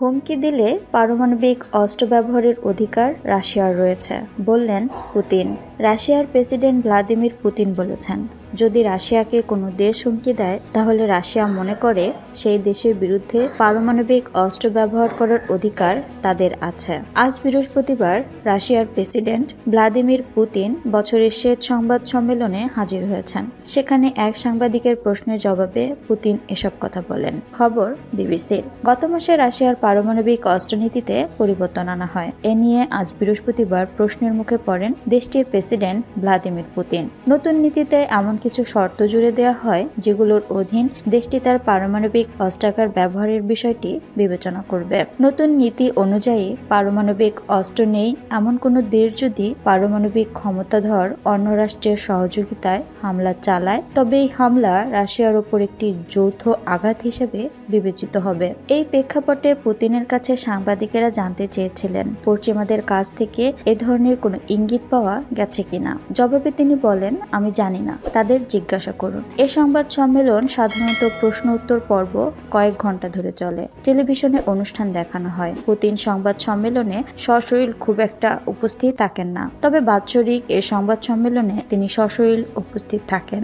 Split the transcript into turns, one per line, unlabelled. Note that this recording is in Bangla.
হুমকি দিলে পারমাণবিক অস্ত্র ব্যবহারের অধিকার রাশিয়ার রয়েছে, বললেন পুতিন। রাশিয়ার প্রেসিডেন্ট ভ্লাদিমির পুতিন বলেছেন, যদি রাশিয়াকে কোনো দেশ হুমকি দেয় তাহলে রাশিয়া মনে করে সেই দেশের বিরুদ্ধে পারমাণবিক অস্ত্র ব্যবহার করার অধিকার তাদের আছে। আজ বৃহস্পতিবার রাশিয়ার প্রেসিডেন্ট ভ্লাদিমির পুতিন বছরের শেষ সংবাদ সম্মেলনে হাজির হয়েছেন। সেখানে এক সাংবাদিকের প্রশ্নের জবাবে পুতিন এসব কথা বলেন। খবর বিবিসির। গত মাসে রাশিয়ার পারমাণবিক অস্ত্রনীতিতে পরিবর্তন আনা হয়। এ নিয়ে আজ বৃহস্পতিবার প্রশ্নের মুখে পড়েন দেশটির প্রেসিডেন্ট ভ্লাদিমির পুতিন। নতুন নীতিতে এমন কিছু শর্ত জুড়ে দেওয়া হয় যেগুলোর অধীন দেশটি তার পারমাণবিক অস্ত্রাগার ব্যবহারের বিষয়টি বিবেচনা করবে। নতুন নীতি অনুযায়ী পারমাণবিক অস্ত্র নেই এমন কোনো দেশ যদি পারমাণবিক ক্ষমতাধর অন্য রাষ্ট্রের সহযোগিতায় হামলা চালায়, তবে এই হামলা রাশিয়ার ওপর একটি যৌথ আঘাত হিসেবে বিবেচিত হবে। এই প্রেক্ষাপটে পুতিনের কাছে সাংবাদিকেরা জানতে চেয়েছিলেন পশ্চিমাদের কাছ থেকে এ ধরনের কোনো ইঙ্গিত পাওয়া গেছে কিনা। জবাবে তিনি বলেন, আমি জানি না, তাদের জিজ্ঞাসা করুন। এ সংবাদ সম্মেলন সাধারণত প্রশ্ন উত্তর পর্ব কয়েক ঘন্টা ধরে চলে। টেলিভিশনে অনুষ্ঠান দেখানো হয়। পুতিন সংবাদ সম্মেলনে সশরীর খুব একটা উপস্থিত থাকেন না, তবে বাৎসরিক এ সংবাদ সম্মেলনে তিনি সশরীর উপস্থিত থাকেন।